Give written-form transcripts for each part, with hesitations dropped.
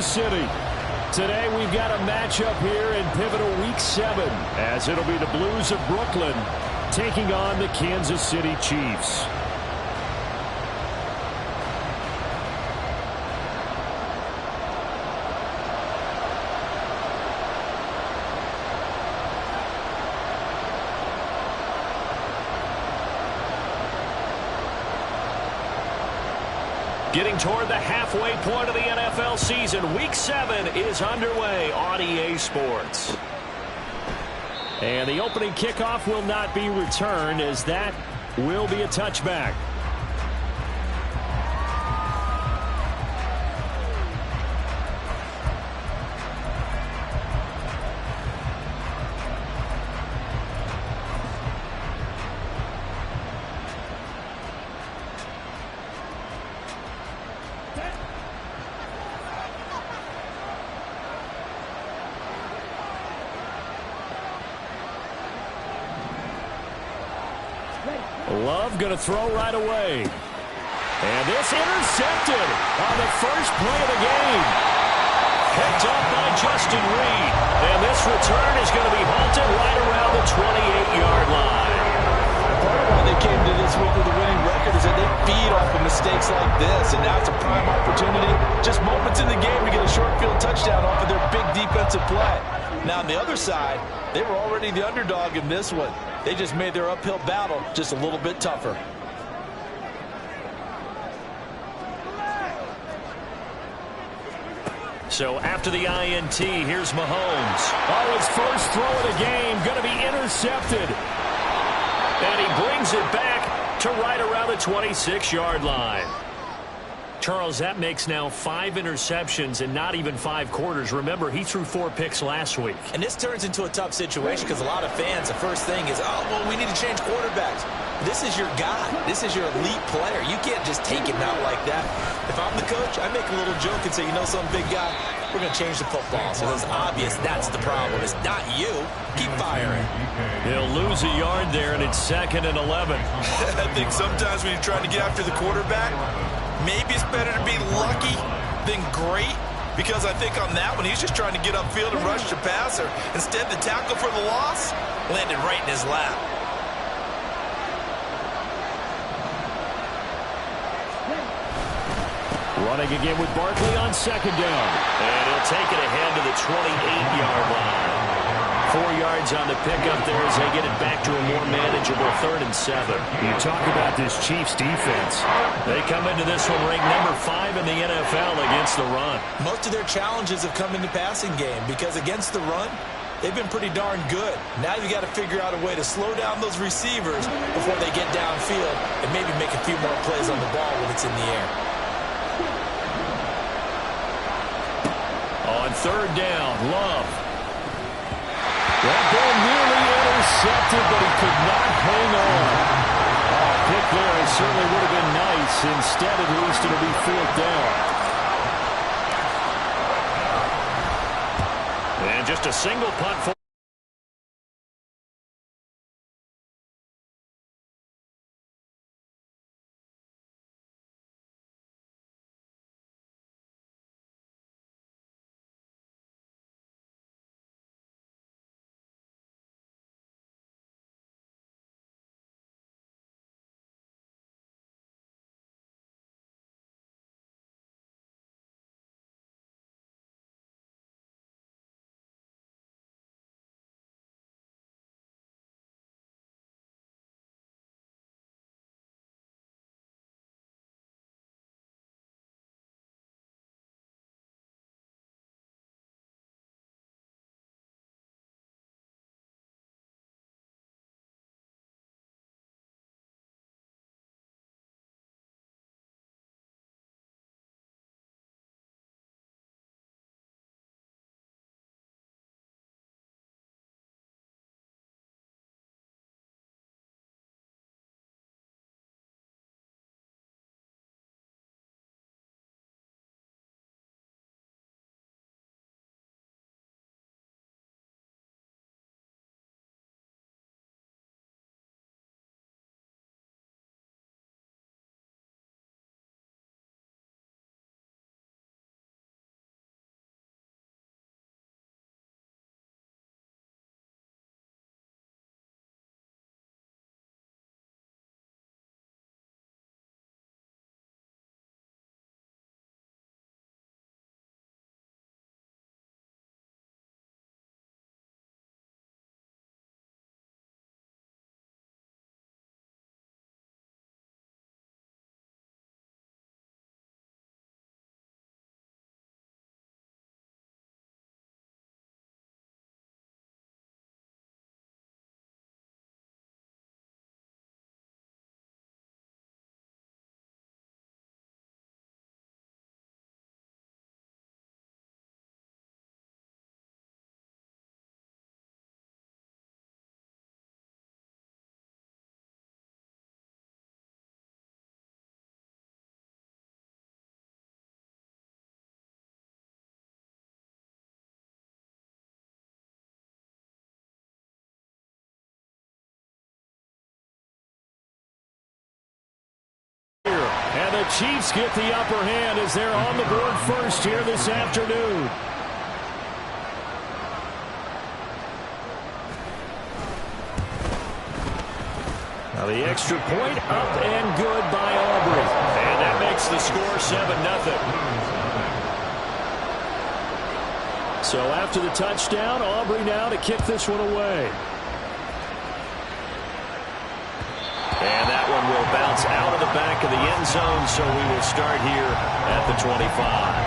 Kansas City. Today we've got a matchup here in pivotal Week 7, as it'll be the Blues of Brooklyn taking on the Kansas City Chiefs. Getting toward the halfway point of the NFL season, Week 7 is underway on EA Sports. And the opening kickoff will not be returned, as that will be a touchback. Love going to throw right away. And this intercepted on the first play of the game. Picked up by Justin Reed. And this return is going to be halted right around the 28-yard line. Part of why they came to this week with a winning record is that they feed off of mistakes like this. And now it's a prime opportunity. Just moments in the game to get a short field touchdown off of their big defensive play. Now on the other side, they were already the underdog in this one. They just made their uphill battle just a little bit tougher. So after the INT, here's Mahomes. Oh, his first throw of the game going to be intercepted. And he brings it back to right around the 26-yard line. Charles, that makes now 5 interceptions in not even 5 quarters. Remember, he threw 4 picks last week. And this turns into a tough situation because a lot of fans, the first thing is, oh, well, we need to change quarterbacks. This is your guy. This is your elite player. You can't just take him out like that. If I'm the coach, I make a little joke and say, you know, some big guy, we're going to change the football. So it's obvious that's the problem. It's not you. Keep firing. He'll lose a yard there, and it's 2nd and 11. I think sometimes when you're trying to get after the quarterback, maybe it's better to be lucky than great, because I think on that one, he's just trying to get upfield and rush the passer. Instead, the tackle for the loss landed right in his lap. Running again with Barkley on 2nd down. And he'll take it ahead to the 28-yard line. 4 yards on the pickup there as they get it back to a more manageable 3rd and 7. You talk about this Chiefs defense. They come into this one ranked number 5 in the NFL against the run. Most of their challenges have come in the passing game because against the run, they've been pretty darn good. Now you got to figure out a way to slow down those receivers before they get downfield and maybe make a few more plays on the ball when it's in the air. On 3rd down, Love. That ball nearly intercepted, but he could not hang on. Pick there, it certainly would have been nice. Instead, at least, it'll be 4th down. And just a single punt for And the Chiefs get the upper hand as they're on the board first here this afternoon. Now the extra point up and good by Aubrey. And that makes the score 7-0. So after the touchdown, Aubrey now to kick this one away. And that one will bounce out of the back of the end zone, so we will start here at the 25.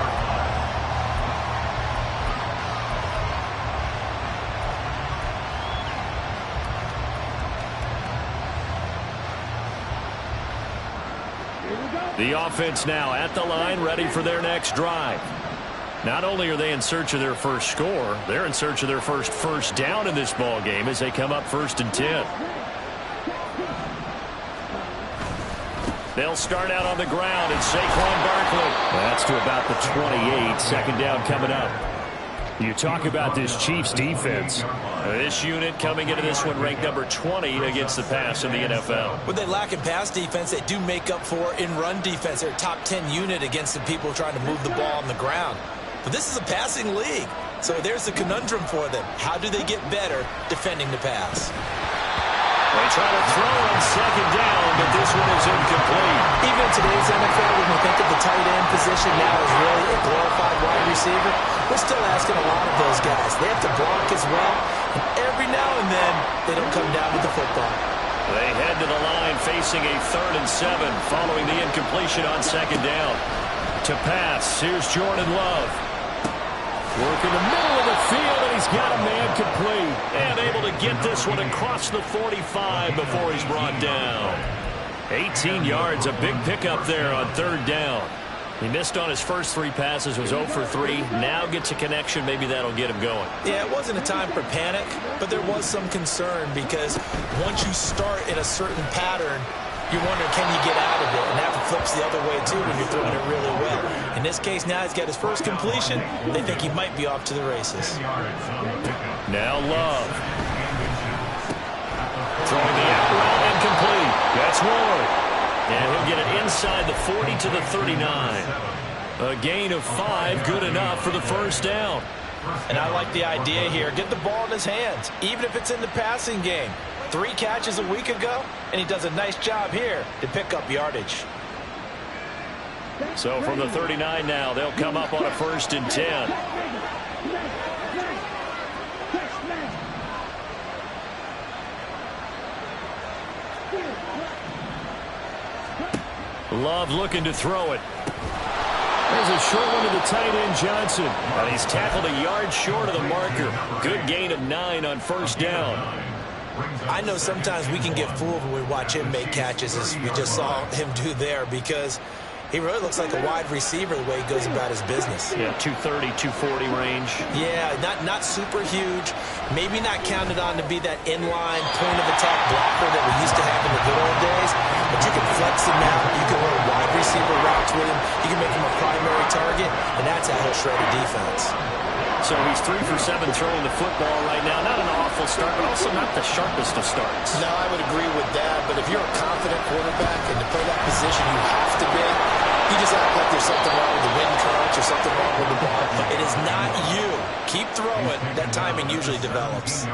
The offense now at the line, ready for their next drive. Not only are they in search of their first score, they're in search of their first down in this ball game as they come up 1st and 10. They'll start out on the ground, and Saquon Barkley. That's to about the 28. Second down coming up. You talk about this Chiefs defense. This unit coming into this one ranked number 20 against the pass in the NFL. When they lack in pass defense, they do make up for in run defense. They're a top 10 unit against the people trying to move the ball on the ground. But this is a passing league, so there's the conundrum for them. How do they get better defending the pass? They try to throw on second down, but this one is incomplete. Even in today's NFL, when we think of the tight end position now as really a glorified wide receiver, we're still asking a lot of those guys. They have to block as well, and every now and then they don't come down with the football. They head to the line facing a 3rd and 7 following the incompletion on second down. To pass, here's Jordan Love. Work in the middle of the field, and he's got a man complete. And able to get this one across the 45 before he's brought down. 18 yards, a big pickup there on 3rd down. He missed on his first 3 passes, was 0 for 3. Now gets a connection. Maybe that'll get him going. Yeah, it wasn't a time for panic, but there was some concern because once you start in a certain pattern, you wonder, can you get out of it? And that flips the other way, too, when you're throwing it really well. In this case, now he's got his first completion. They think he might be off to the races. Now Love. Throwing the out route incomplete. That's Ward. And he'll get it inside the 40 to the 39. A gain of 5, good enough for the first down. And I like the idea here. Get the ball in his hands, even if it's in the passing game. 3 catches a week ago, and he does a nice job here to pick up yardage. So from the 39 now, they'll come up on a 1st and 10. Love looking to throw it. There's a short one to the tight end, Johnson. And he's tackled a yard short of the marker. Good gain of 9 on 1st down. I know sometimes we can get fooled when we watch him make catches, as we just saw him do there, because he really looks like a wide receiver the way he goes about his business. Yeah, 230, 240 range. Yeah, not super huge. Maybe not counted on to be that inline point-of-attack blocker that we used to have in the good old days. But you can flex him out. You can run wide receiver routes with him. You can make him a primary target, and that's how he'll shred a defense. So he's 3 for 7 throwing the football right now. Not an awful start, but also not the sharpest of starts. No, I would agree with that. But if you're a confident quarterback and to play that position, you have to be. You just act like there's something wrong with the wind current or something wrong with the ball. It is not you. Keep throwing. That timing usually develops.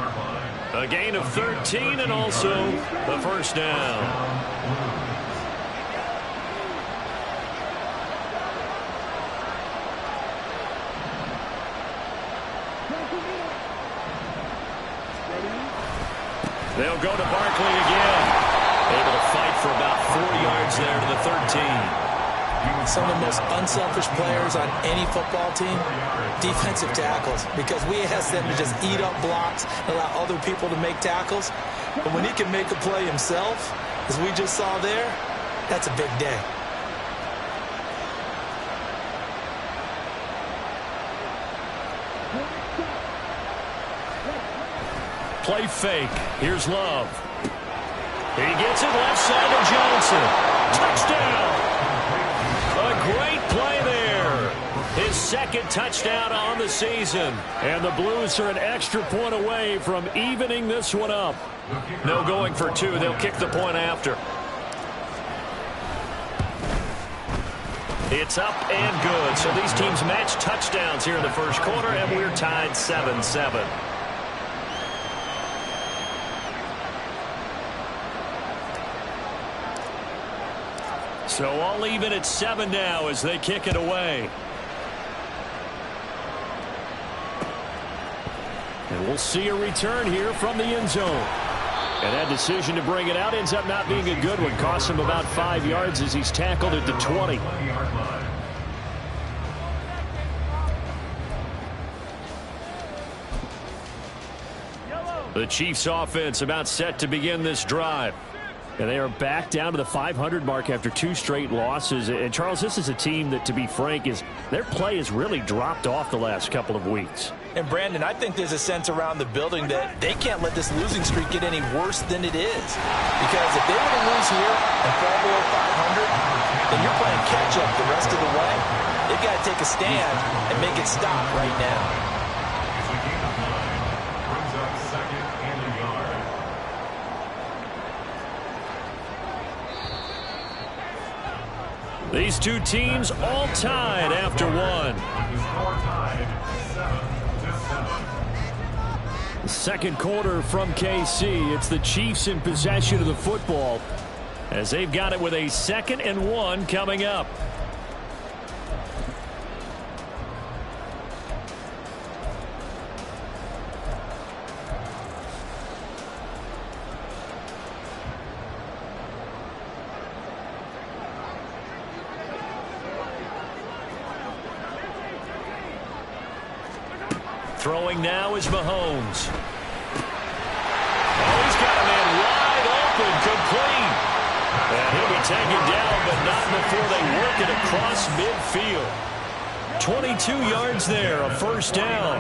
A gain of 13 and also the first down. They'll go to Barkley again. Able to fight for about 4 yards there to the 13. Some of the most unselfish players on any football team, defensive tackles, because we ask them to just eat up blocks and allow other people to make tackles. But when he can make a play himself, as we just saw there, that's a big day. Play fake. Here's Love. He gets it left side to Johnson. Touchdown. A great play there. His 2nd touchdown on the season. And the Blues are an extra point away from evening this one up. No going for 2. They'll kick the point after. It's up and good. So these teams match touchdowns here in the first quarter, and we're tied 7-7. So all even at 7 now as they kick it away. And we'll see a return here from the end zone. And that decision to bring it out ends up not being a good one. Costs him about 5 yards as he's tackled at the 20. The Chiefs offense about set to begin this drive. And they are back down to the 500 mark after 2 straight losses. And, Charles, this is a team that, to be frank, their play has really dropped off the last couple of weeks. And, Brandon, I think there's a sense around the building that they can't let this losing streak get any worse than it is. Because if they were to lose here and fall below 500, then you're playing catch-up the rest of the way. They've got to take a stand and make it stop right now. These two teams all tied after one. The second quarter from KC. It's the Chiefs in possession of the football as they've got it with a 2nd and 1 coming up. Throwing now is Mahomes. Oh, he's got a man wide open, complete. And he'll be taken down, but not before they work it across midfield. 22 yards there, a first down.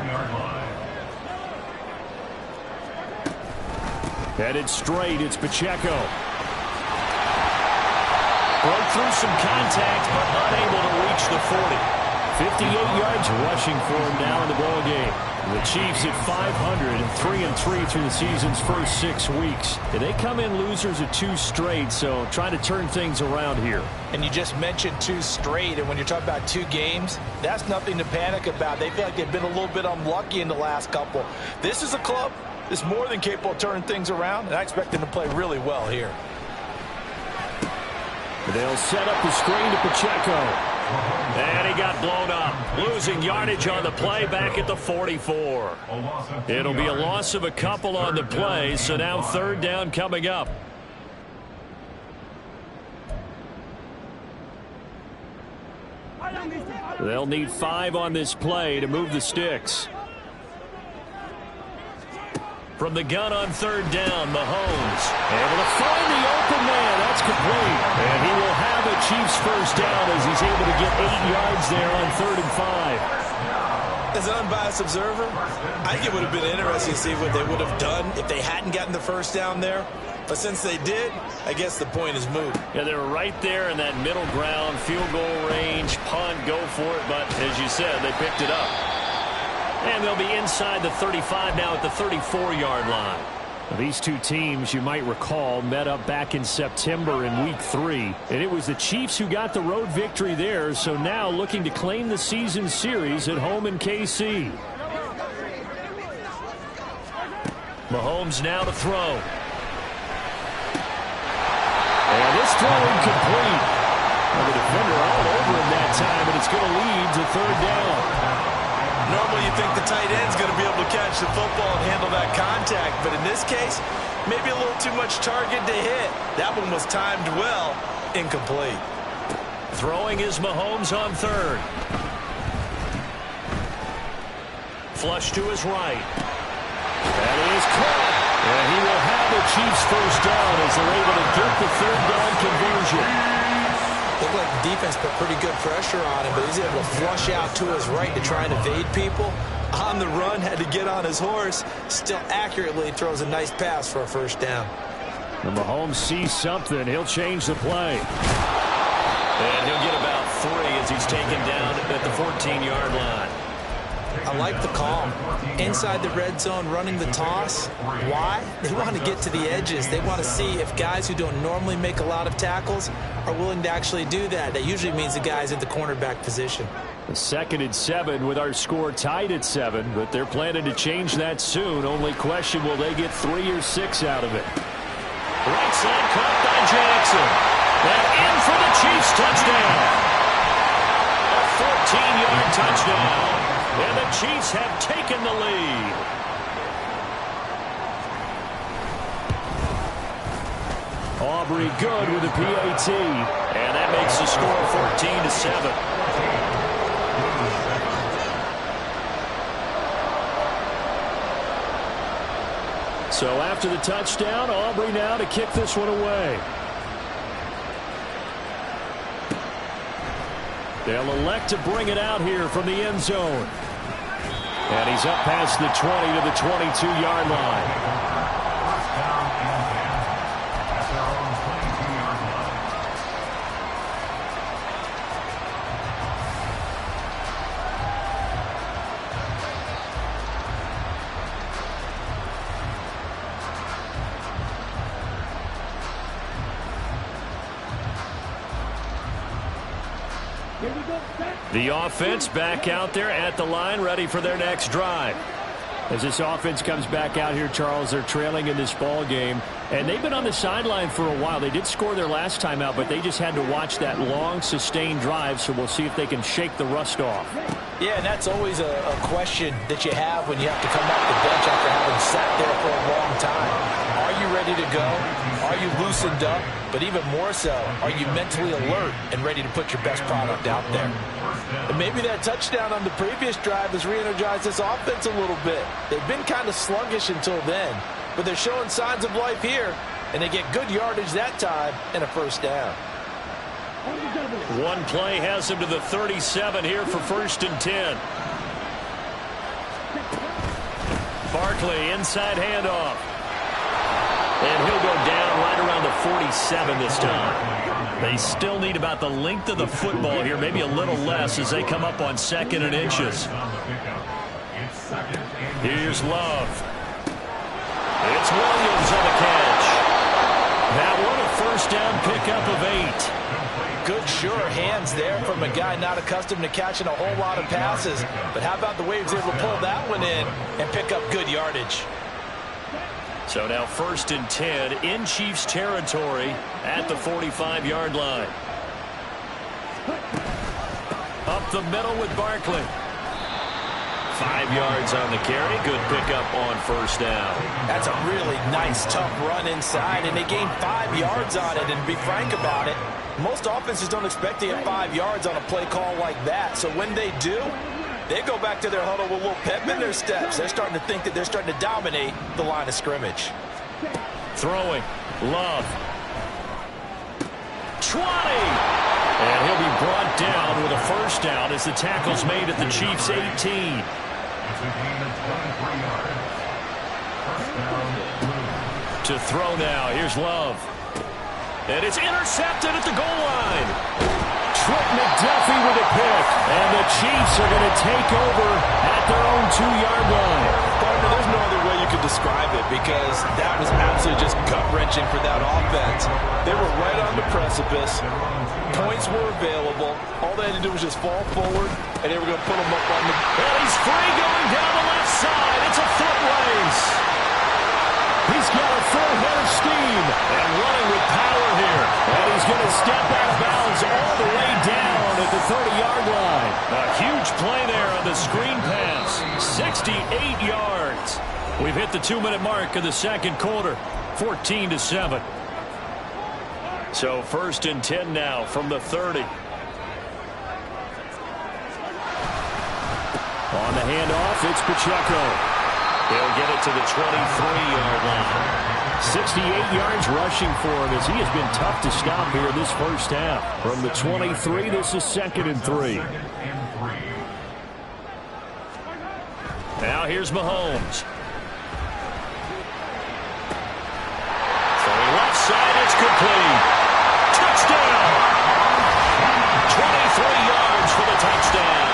Headed straight, it's Pacheco. Broke through some contact, but unable to reach the 40. 58 yards rushing for him now in the ball game. The Chiefs at 500 and 3-3 through the season's first 6 weeks. And they come in losers of 2 straight, so trying to turn things around here. And you just mentioned 2 straight, and when you're talking about 2 games, that's nothing to panic about. They feel like they've been a little bit unlucky in the last couple. This is a club that's more than capable of turning things around, and I expect them to play really well here. They'll set up the screen to Pacheco. And he got blown up. Losing yardage on the play back at the 44. It'll be a loss of a couple on the play, so now 3rd down coming up. They'll need 5 on this play to move the sticks. From the gun on 3rd down, Mahomes able to find the open man. That's complete. And he will have a Chiefs first down as he's able to get 8 yards there on 3rd and 5. As an unbiased observer, I think it would have been interesting to see what they would have done if they hadn't gotten the first down there. But since they did, I guess the point is moot. Yeah, they were right there in that middle ground, field goal range, punt, go for it. But as you said, they picked it up. And they'll be inside the 35 now at the 34-yard line. These two teams, you might recall, met up back in September in Week 3. And it was the Chiefs who got the road victory there, so now looking to claim the season series at home in KC. Mahomes now to throw. And this throw incomplete. Well, the defender all over him that time, but it's going to lead to 3rd down. Normally you think the tight end's going to be able to catch the football and handle that contact, but in this case, maybe a little too much target to hit. That one was timed well, incomplete. Throwing is Mahomes on 3rd. Flush to his right. That is caught. And he will have the Chiefs first down as they're able to get the 3rd down conversion. Looked like the defense put pretty good pressure on him, but he's able to flush out to his right to try and evade people. On the run, had to get on his horse. Still accurately throws a nice pass for a first down. And Mahomes sees something. He'll change the play. And he'll get about 3 as he's taken down at the 14-yard line. I like the call. Inside the red zone, running the toss. Why? They want to get to the edges. They want to see if guys who don't normally make a lot of tackles are willing to actually do that. That usually means the guy's at the cornerback position. The 2nd and 7 with our score tied at 7, but they're planning to change that soon. Only question, will they get 3 or 6 out of it? Right side caught by Jackson. And in for the Chiefs touchdown. A 14-yard touchdown. And the Chiefs have taken the lead. Aubrey good with a PAT. And that makes the score 14-7. So after the touchdown, Aubrey now to kick this one away. They'll elect to bring it out here from the end zone. And he's up past the 20 to the 22-yard line. The offense back out there at the line, ready for their next drive. As this offense comes back out here, Charles, they're trailing in this ball game, and they've been on the sideline for a while. They did score their last time out, but they just had to watch that long, sustained drive, so we'll see if they can shake the rust off. Yeah, and that's always a question that you have when you have to come off the bench after having sat there for a long time. Are you ready to go? Are you loosened up? But even more so, are you mentally alert and ready to put your best product out there? And maybe that touchdown on the previous drive has re-energized this offense a little bit. They've been kind of sluggish until then, but they're showing signs of life here, and they get good yardage that time and a first down. One play has him to the 37 here for 1st and 10. Barkley, inside handoff. And he'll go down right around the 47 this time. They still need about the length of the football here, maybe a little less as they come up on 2nd and inches. Here's Love. It's Williams on the catch. That one a first down pickup of 8. Good, sure hands there from a guy not accustomed to catching a whole lot of passes. But how about the way he was able to pull that one in and pick up good yardage? So now 1st and 10 in Chiefs territory at the 45-yard line. Up the middle with Barkley. 5 yards on the carry. Good pickup on first down. That's a really nice, tough run inside, and they gained 5 yards on it. And to be frank about it, most offenses don't expect to get 5 yards on a play call like that. So when they do, they go back to their huddle with a little pep in their steps. They're starting to think that they're starting to dominate the line of scrimmage. Throwing. Love. 20. And he'll be brought down with a first down as the tackle's made at the Chiefs' 18. To throw now. Here's Love. And it's intercepted at the goal line. Trent McDuffie with a pick. And the Chiefs are going to take over at their own 2-yard line. Partner, there's no other way you could describe it because that was absolutely just gut-wrenching for that offense. They were right on the precipice. Points were available. All they had to do was just fall forward, and they were going to put them up on the... And he's free going down the left side. It's a foot race. He's got a full head of steam and running with power here. And he's going to step out of bounds all the way down at the 30-yard line. A huge play there on the screen pass. 68 yards. We've hit the 2-minute mark of the second quarter. 14-7. So 1st and 10 now from the 30. On the handoff, it's Pacheco. He'll get it to the 23-yard line. 68 yards rushing for him as he has been tough to stop here this first half. From the 23, this is 2nd and 3. Now here's Mahomes. Throwing left side, it's complete. Touchdown! 23 yards for the touchdown.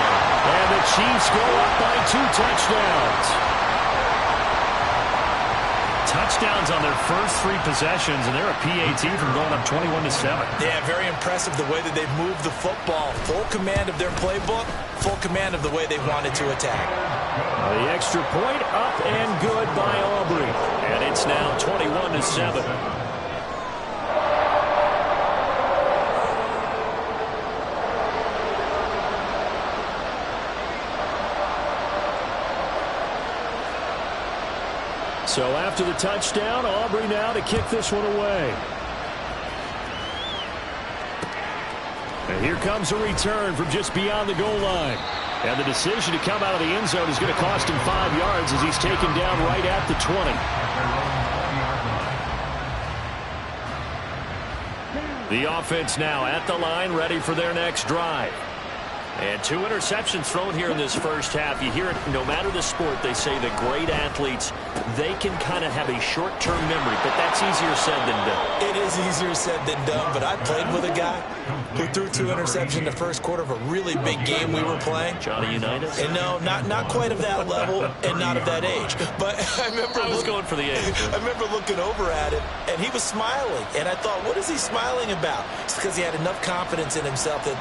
And the Chiefs go up by 2 touchdowns. Touchdowns on their first 3 possessions, and they're a PAT from going up 21-7. Yeah, very impressive the way that they've moved the football. Full command of their playbook, full command of the way they wanted to attack. The extra point up and good by Aubrey. And it's now 21-7. So after the touchdown, Aubrey now to kick this one away. And here comes a return from just beyond the goal line. And the decision to come out of the end zone is going to cost him 5 yards as he's taken down right at the 20. The offense now at the line, ready for their next drive. And 2 interceptions thrown here in this first half. You hear it, no matter the sport, they say the great athletes, they can kind of have a short-term memory, but that's easier said than done. It is easier said than done, but I played with a guy who threw 2 interceptions in the first quarter of a really big game we were playing. Johnny Unitas? And no, not quite of that level and not of that age. But I remember going for the age. I remember looking over at him, and he was smiling. And I thought, what is he smiling about? It's because he had enough confidence in himself that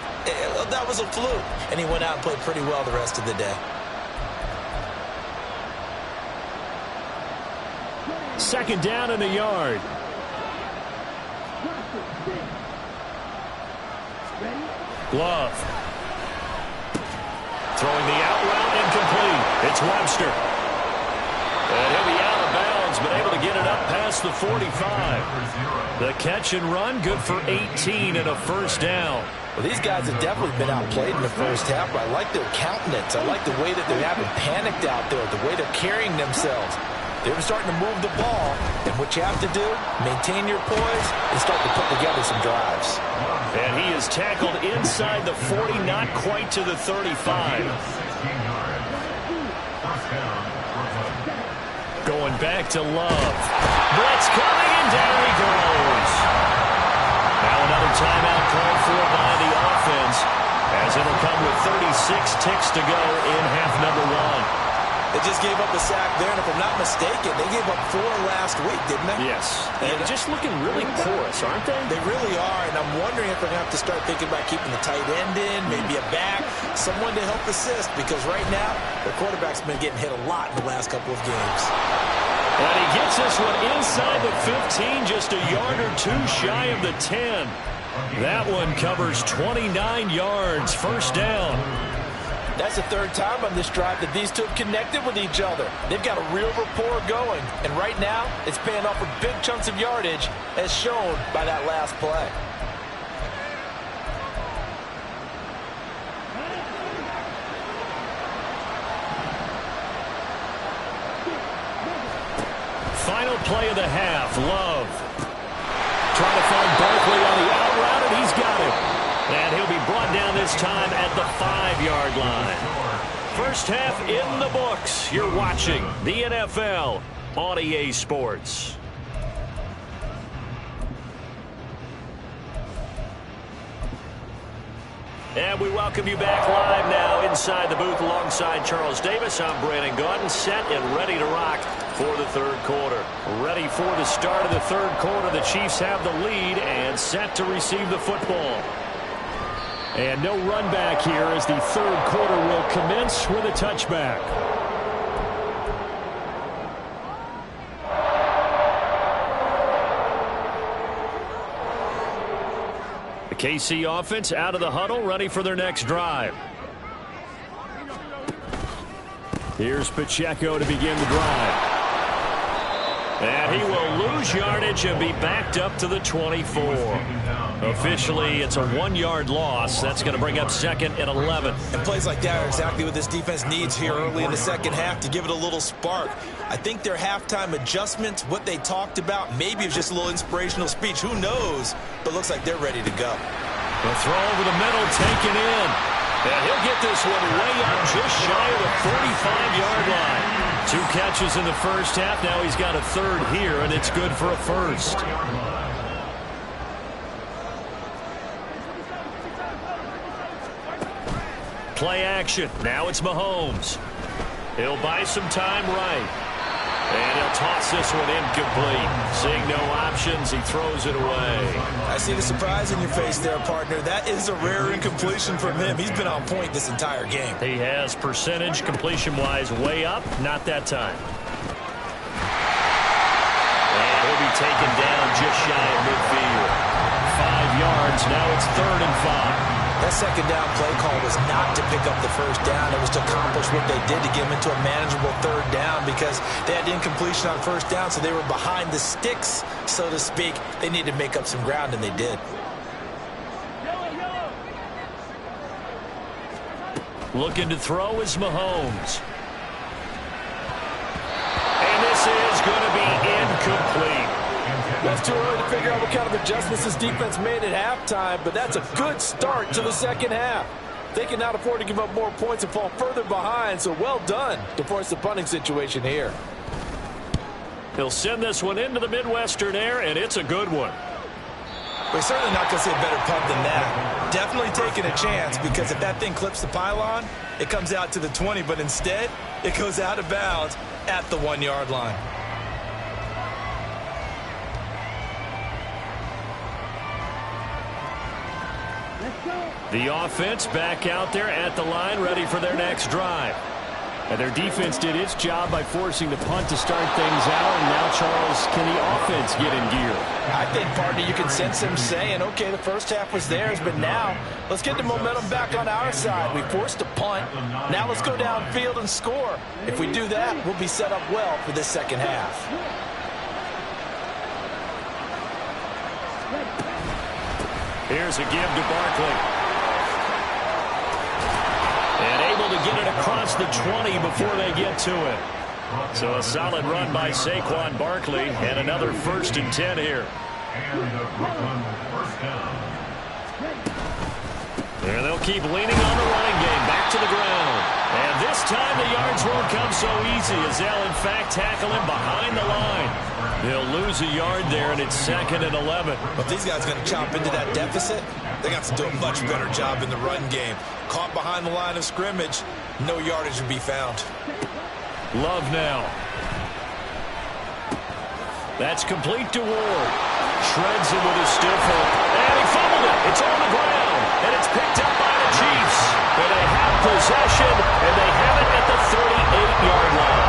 that was a fluke. And he went out and played pretty well the rest of the day. Second down in the yard. Glove. Throwing the out route incomplete. It's Webster. And he'll be out of bounds, but able to get it up past the 45. The catch and run, good for 18 and a first down. Well, these guys have definitely been outplayed in the first half, but I like their countenance. I like the way that they haven't panicked out there, the way they're carrying themselves. They're starting to move the ball, and what you have to do, maintain your poise and start to put together some drives. And he is tackled inside the 40, not quite to the 35. Going back to Love. Blitz coming, and down he goes. Now another timeout called for by the offense, as it'll come with 36 ticks to go in half number 1. They just gave up a sack there, and if I'm not mistaken, they gave up 4 last week, didn't they? Yes. And just looking really porous, aren't they? They really are, and I'm wondering if they're going to have to start thinking about keeping the tight end in, maybe a back, someone to help assist, because right now, their quarterback's been getting hit a lot in the last couple of games. And he gets this one inside the 15, just a yard or 2 shy of the 10. That one covers 29 yards, first down. That's the 3rd time on this drive that these two have connected with each other. They've got a real rapport going, and right now, it's paying off with big chunks of yardage, as shown by that last play. Final play of the half, Love. Trying to find Barkley on the out route, and he's got him. And he'll be brought down this time at the 5-yard line. First half in the books. You're watching the NFL on EA Sports. And we welcome you back live now inside the booth alongside Charles Davis. I'm Brandon Gaudin, set and ready to rock for the 3rd quarter. Ready for the start of the 3rd quarter. The Chiefs have the lead and set to receive the football. And no run back here as the 3rd quarter will commence with a touchback. The KC offense out of the huddle, ready for their next drive. Here's Pacheco to begin the drive. And he will lose yardage and be backed up to the 24. Officially, it's a 1-yard loss. That's going to bring up 2nd and 11. And plays like that are exactly what this defense needs here early in the second half to give it a little spark. I think their halftime adjustments, what they talked about, maybe it was just a little inspirational speech. Who knows? But looks like they're ready to go. The throw over the middle, taken in. And he'll get this one way up just shy of the 45-yard line. 2 catches in the first half. Now he's got a 3rd here, and it's good for a first. Play action. Now it's Mahomes. He'll buy some time right. And he'll toss this one incomplete. Seeing no options, he throws it away. I see the surprise in your face there, partner. That is a rare incompletion from him. He's been on point this entire game. He has percentage completion-wise way up. Not that time. And he'll be taken down just shy of midfield. 5 yards. Now it's 3rd and 5. That second down play call was not to pick up the first down. It was to accomplish what they did to get them into a manageable 3rd down because they had incompletion on first down, so they were behind the sticks, so to speak. They needed to make up some ground, and they did. Looking to throw is Mahomes. And this is going to be incomplete. That's too early to figure out what kind of adjustments this defense made at halftime, but that's a good start to the second half. They cannot afford to give up more points and fall further behind, so well done to force the punting situation here. He'll send this one into the Midwestern air, and it's a good one. We're certainly not going to see a better punt than that. Definitely taking a chance because if that thing clips the pylon, it comes out to the 20, but instead it goes out of bounds at the 1-yard line. The offense back out there at the line, ready for their next drive. And their defense did its job by forcing the punt to start things out. And now, Charles, can the offense get in gear? I think, partner, you can sense them saying, okay, the first half was theirs, but now let's get the momentum back on our side. We forced a punt. Now let's go downfield and score. If we do that, we'll be set up well for this second half. Here's a give to Barkley. And able to get it across the 20 before they get to it. So a solid run by Saquon Barkley and another 1st and 10 here. And they'll keep leaning on the running game back to the ground. And this time the yards won't come so easy as they'll in fact tackle him behind the line. They'll lose a yard there, and it's 2nd and 11. But these guys are going to chop into that deficit. They got to do a much better job in the run game. Caught behind the line of scrimmage, no yardage would be found. Love now. That's complete to Ward. Shreds it with a stiff hook. And he fumbled it. It's on the ground. And it's picked up by the Chiefs. Where they have possession, and they have it at the 38-yard line.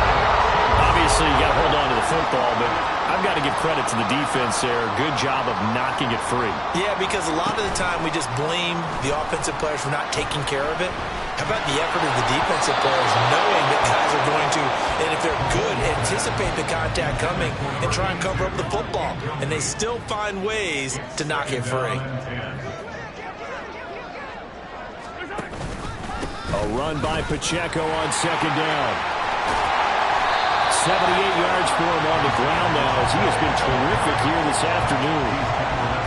Obviously, you got to hold on to the football, but I've got to give credit to the defense there. Good job of knocking it free. Yeah, because a lot of the time we just blame the offensive players for not taking care of it. How about the effort of the defensive players knowing that guys are going to, and if they're good, anticipate the contact coming and try and cover up the football. And they still find ways to knock it free. A run by Pacheco on 2nd down. 78 yards for him on the ground now as he has been terrific here this afternoon.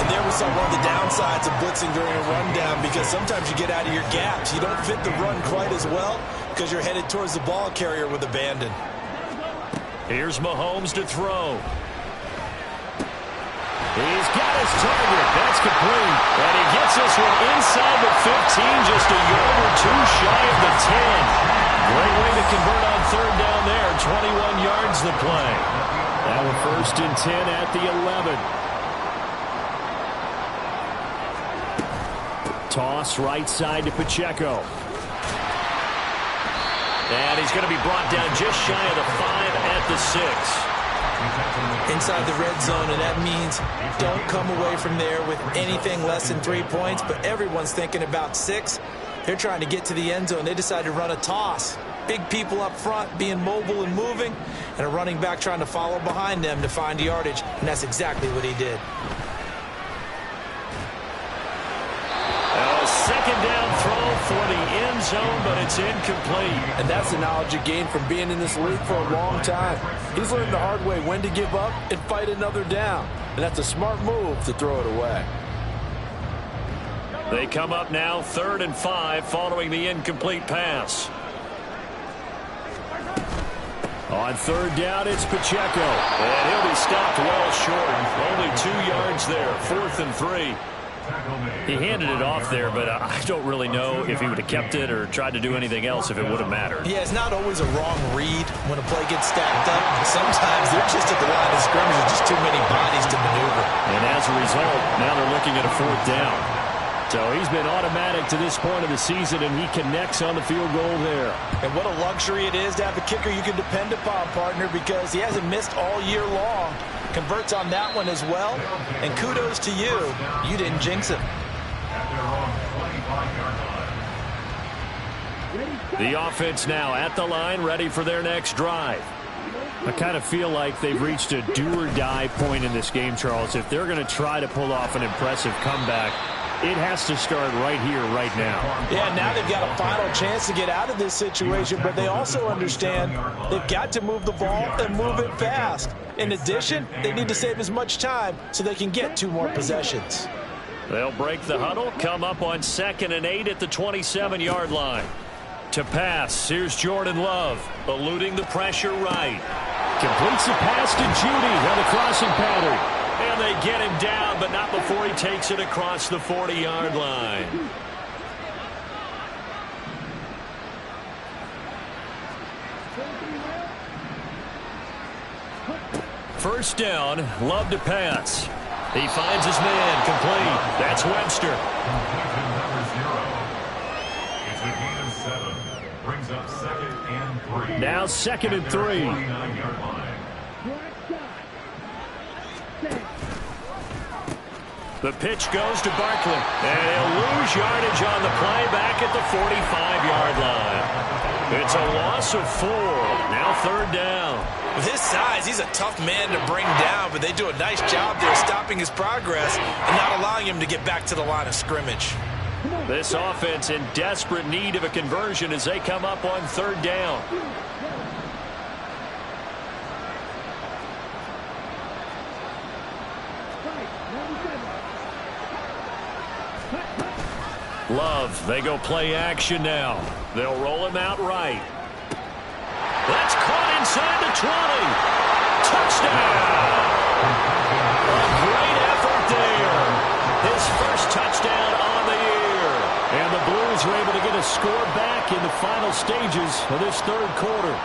And there we saw one of the downsides of blitzing during a rundown because sometimes you get out of your gaps. You don't fit the run quite as well because you're headed towards the ball carrier with abandon. Here's Mahomes to throw. He's got his target. That's complete. And he gets this one inside the 15, just a yard or two shy of the 10. Great way to convert on 3rd down there. 21 yards the play. Now a 1st and 10 at the 11. Toss right side to Pacheco. And he's going to be brought down just shy of the 5 at the 6. Inside the red zone, and that means don't come away from there with anything less than 3 points, but everyone's thinking about 6. They're trying to get to the end zone. They decide to run a toss. Big people up front being mobile and moving, and a running back trying to follow behind them to find yardage, and that's exactly what he did. A 2nd down throw for the end zone, but it's incomplete. And that's the knowledge you gain from being in this league for a long time. He's learned the hard way when to give up and fight another down. And that's a smart move to throw it away. They come up now 3rd and 5 following the incomplete pass. On 3rd down, it's Pacheco. And he'll be stopped well short. Only 2 yards there, 4th and 3. He handed it off there, but I don't really know if he would have kept it or tried to do anything else if it would have mattered. Yeah, it's not always a wrong read when a play gets stacked up. Sometimes they're just at the line of scrimmage with just too many bodies to maneuver. And as a result, now they're looking at a 4th down. So he's been automatic to this point of the season, and he connects on the field goal there. And what a luxury it is to have a kicker you can depend upon, partner, because he hasn't missed all year long. Converts on that one as well. And kudos to you. You didn't jinx him. The offense now at the line, ready for their next drive. I kind of feel like they've reached a do-or-die point in this game, Charles. If they're going to try to pull off an impressive comeback, it has to start right here, right now. Yeah, now they've got a final chance to get out of this situation, but they also understand they've got to move the ball and move it fast. In addition, they need to save as much time so they can get 2 more possessions. They'll break the huddle, come up on 2nd and 8 at the 27-yard line. To pass, here's Jordan Love, eluding the pressure right. Completes the pass to Judy on the crossing pattern. And they get him down, but not before he takes it across the 40-yard line. First down, Love to pass. He finds his man, complete. That's Webster. Now 2nd and 3. The pitch goes to Barkley, and he'll lose yardage on the play back at the 45-yard line. It's a loss of 4. Now 3rd down. With his size, he's a tough man to bring down, but they do a nice job there stopping his progress and not allowing him to get back to the line of scrimmage. This offense in desperate need of a conversion as they come up on 3rd down. Love, they go play action now. They'll roll him out right. That's caught inside the 20. Touchdown! A great effort there. His first touchdown on the year. And the Blues are able to get a score back in the final stages of this 3rd quarter.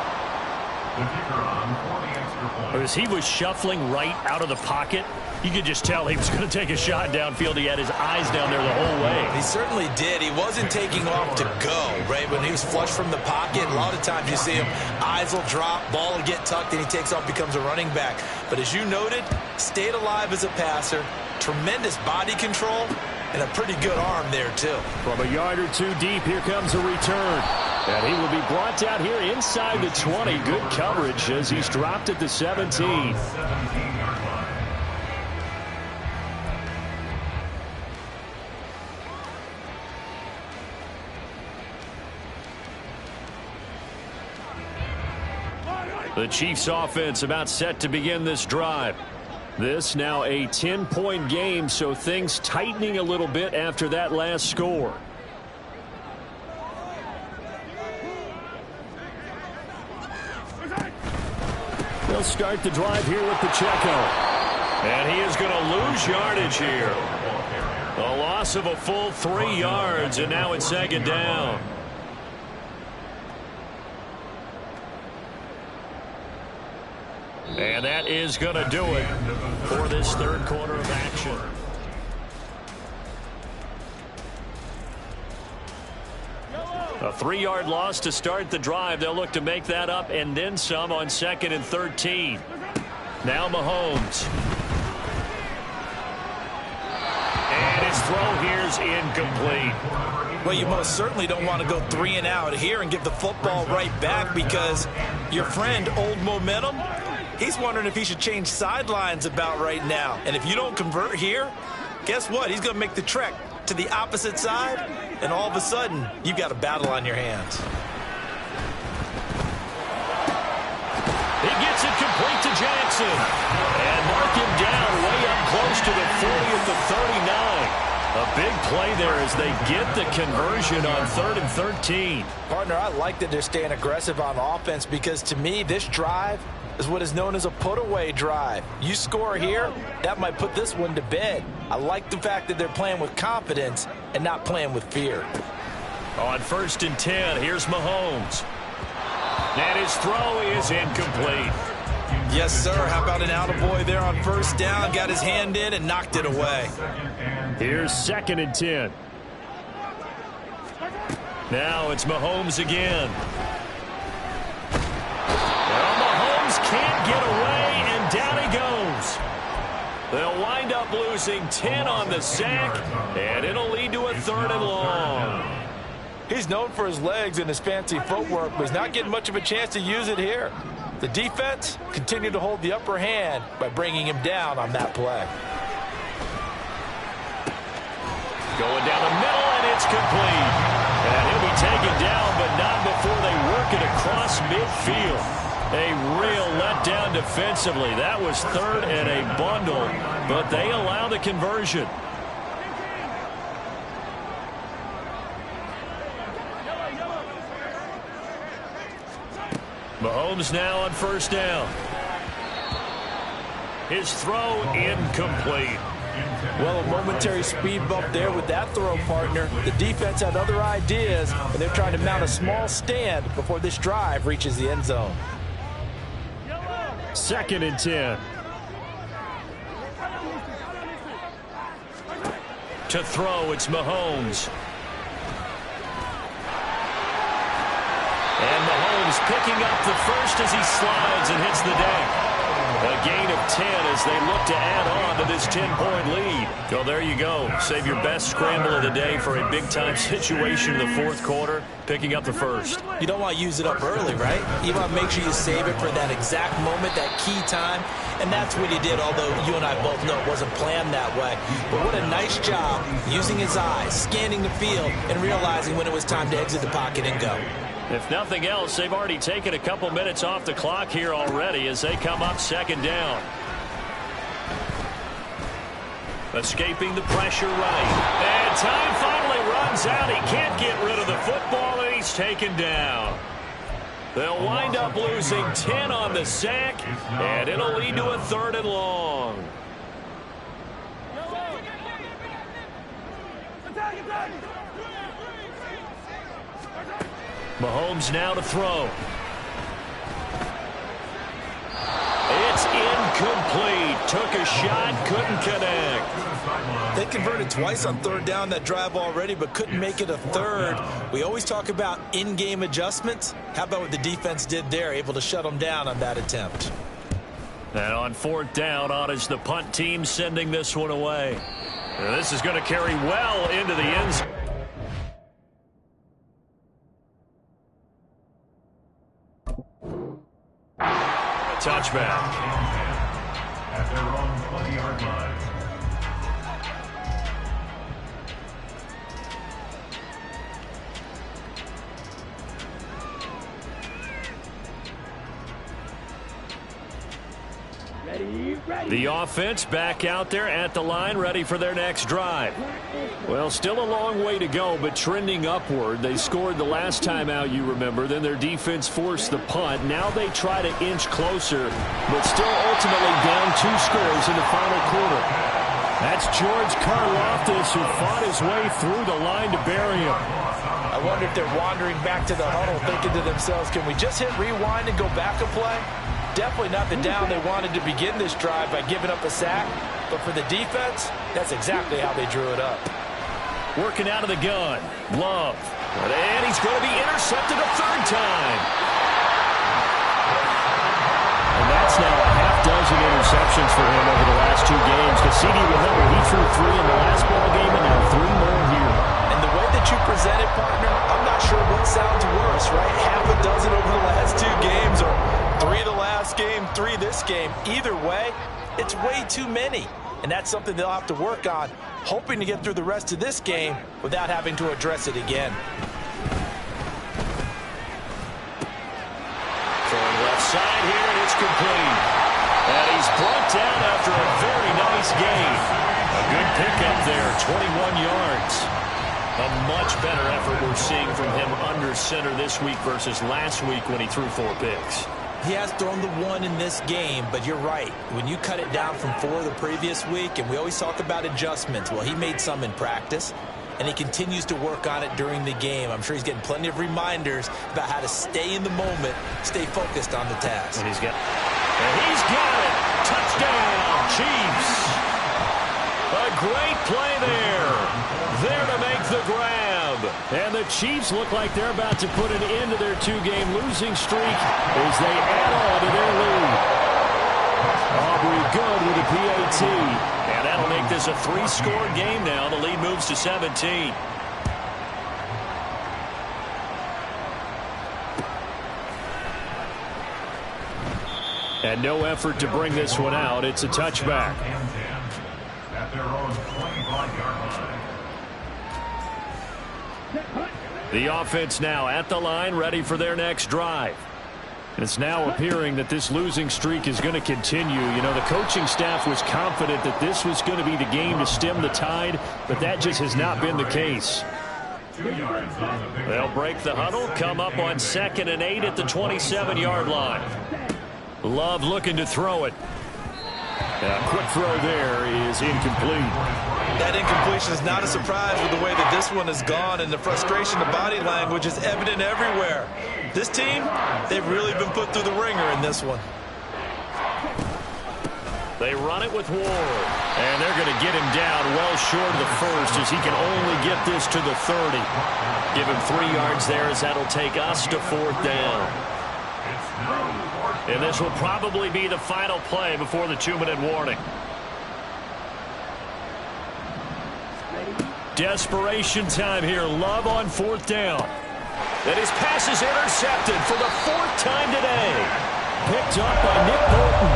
As he was shuffling right out of the pocket, you could just tell he was going to take a shot downfield. He had his eyes down there the whole way. He certainly did. He wasn't taking off to go, right? When he was flush from the pocket, a lot of times you see him, eyes will drop, ball will get tucked, and he takes off, becomes a running back. But as you noted, stayed alive as a passer, tremendous body control, and a pretty good arm there, too. From a yard or 2 deep, here comes a return. And he will be brought down here inside the 20. Good coverage as he's dropped at the 17. The Chiefs offense about set to begin this drive. This now a 10-point game, so things tightening a little bit after that last score. They'll start the drive here with Pacheco. And he is going to lose yardage here. A loss of a full 3 yards, and now it's 2nd down. And that is going to do it for this 3rd quarter of action. A 3-yard loss to start the drive. They'll look to make that up and then some on 2nd and 13. Now Mahomes. And his throw here's incomplete. Well, you most certainly don't want to go 3 and out here and give the football right back because your friend, Old Momentum, he's wondering if he should change sidelines about right now. And if you don't convert here, guess what? He's going to make the trek to the opposite side, and all of a sudden, you've got a battle on your hands. He gets it complete to Jackson. And mark him down way up close to the 40 at the 39. A big play there as they get the conversion on 3rd and 13. Partner, I like that they're staying aggressive on offense because to me, this drive is what is known as a put-away drive. You score here, that might put this one to bed. I like the fact that they're playing with confidence and not playing with fear. On 1st and 10, here's Mahomes. And his throw is incomplete. Yes, sir. How about an attaboy there on 1st down? Got his hand in and knocked it away. Here's 2nd and 10. Now it's Mahomes again. Well, Mahomes can't get away, and down he goes. They'll wind up losing 10 on the sack, and it'll lead to a 3rd and long. He's known for his legs and his fancy footwork, but he's not getting much of a chance to use it here. The defense continued to hold the upper hand by bringing him down on that play. Going down the middle, and it's complete. And he'll be taken down, but not before they work it across midfield. A real letdown defensively. That was 3rd and a bundle, but they allow the conversion. Mahomes now on 1st down. His throw incomplete. Well, a momentary speed bump there with that throw, partner. The defense had other ideas, and they're trying to mount a small stand before this drive reaches the end zone. 2nd and 10. To throw, it's Mahomes. And Mahomes picking up the first as he slides and hits the deck. A gain of 10 as they look to add on to this 10-point lead. So there you go. Save your best scramble of the day for a big-time situation in the 4th quarter, picking up the first. You don't want to use it up early, right? You want to make sure you save it for that exact moment, that key time. And that's what he did, although you and I both know it wasn't planned that way. But what a nice job using his eyes, scanning the field, and realizing when it was time to exit the pocket and go. If nothing else, they've already taken a couple minutes off the clock here already as they come up 2nd down. Escaping the pressure right. And time finally runs out. He can't get rid of the football, and he's taken down. They'll wind up losing 10 on the sack, and it'll lead to a 3rd and long. Mahomes now to throw. It's incomplete. Took a shot, couldn't connect. They converted twice on 3rd down that drive already, but couldn't make it a 3rd. We always talk about in-game adjustments. How about what the defense did there, able to shut them down on that attempt? And on 4th down, on is the punt team sending this one away. And this is going to carry well into the end zone. Touchback. At their own 20-yard line. The offense back out there at the line, ready for their next drive. Well, still a long way to go, but trending upward. They scored the last time out, you remember. Then their defense forced the punt. Now they try to inch closer, but still ultimately down 2 scores in the final quarter. That's George Karlaftis, who fought his way through the line to bury him. I wonder if they're wandering back to the huddle thinking to themselves, can we just hit rewind and go back a play? Definitely not the down they wanted to begin this drive by giving up a sack. But for the defense, that's exactly how they drew it up. Working out of the gun. Love. And he's going to be intercepted a 3rd time. And that's now a half-dozen interceptions for him over the last 2 games. Cassini, remember, he threw 3 in the last ball game and now 3 more here. And the way that you present it, partner, I'm not sure what sounds worse, right? Half a dozen over the last 2 games or 3 the last game, 3 this game. Either way, it's way too many. And that's something they'll have to work on, hoping to get through the rest of this game without having to address it again. Throwing left side here, and it's complete. And he's brought down after a very nice gain. A good pickup there, 21 yards. A much better effort we're seeing from him under center this week versus last week when he threw 4 picks. He has thrown the one in this game, but you're right. When you cut it down from 4 the previous week, and we always talk about adjustments, well, he made some in practice, and he continues to work on it during the game. I'm sure he's getting plenty of reminders about how to stay in the moment, stay focused on the task. And he's got it. Touchdown, Chiefs. A great play there. There to make the grab. And the Chiefs look like they're about to put an end to their 2-game losing streak as they add on to their lead. Aubrey good with a PAT. And that'll make this a 3-score game now. The lead moves to 17. And no effort to bring this one out. It's a touchback. At their own 25-yard line. The offense now at the line, ready for their next drive. And it's now appearing that this losing streak is going to continue. You know, the coaching staff was confident that this was going to be the game to stem the tide, but that just has not been the case. They'll break the huddle, come up on 2nd and 8 at the 27-yard line. Love looking to throw it. A quick throw there is incomplete. That incompletion is not a surprise with the way that this one has gone, and the frustration, the body language is evident everywhere. This team, they've really been put through the ringer in this one. They run it with Ward, and they're going to get him down well short of the first as he can only get this to the 30. Give him 3 yards there as that'll take us to 4th down. And this will probably be the final play before the 2-minute warning. Desperation time here. Love on 4th down. And his pass is intercepted for the 4th time today. Picked up by Nick Bolton.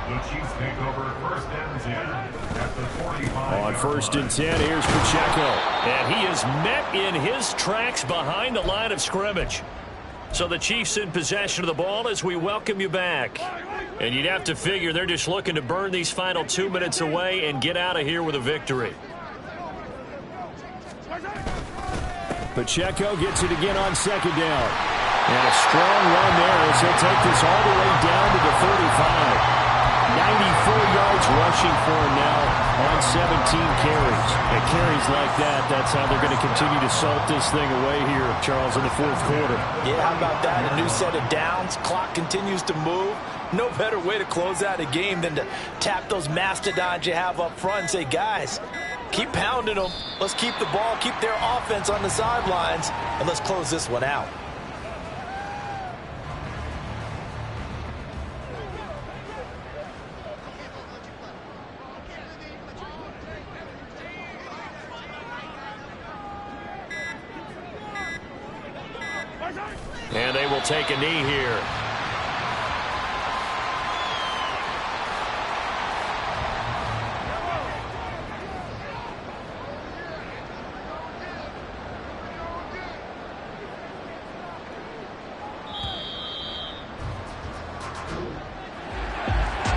The Chiefs take over 1st and 10 at the 45. On 1st and 10, here's Pacheco. And he is met in his tracks behind the line of scrimmage. So the Chiefs in possession of the ball as we welcome you back. And you'd have to figure they're just looking to burn these final 2 minutes away and get out of here with a victory. Pacheco gets it again on 2nd down. And a strong run there as he'll take this all the way down to the 35. 94 yards rushing for him now on 17 carries. And carries like that, that's how they're going to continue to salt this thing away here, Charles, in the 4th quarter. Yeah, how about that? A new set of downs. Clock continues to move. No better way to close out a game than to tap those mastodons you have up front and say, guys, keep pounding them. Let's keep the ball, keep their offense on the sidelines, and let's close this one out. And they will take a knee here.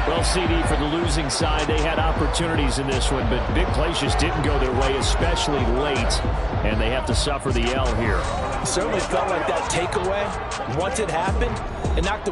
Well, CD, for the losing side, they had opportunities in this one, but big plays just didn't go their way, especially late, and they have to suffer the L here. It certainly felt like that takeaway, once it happened, it knocked the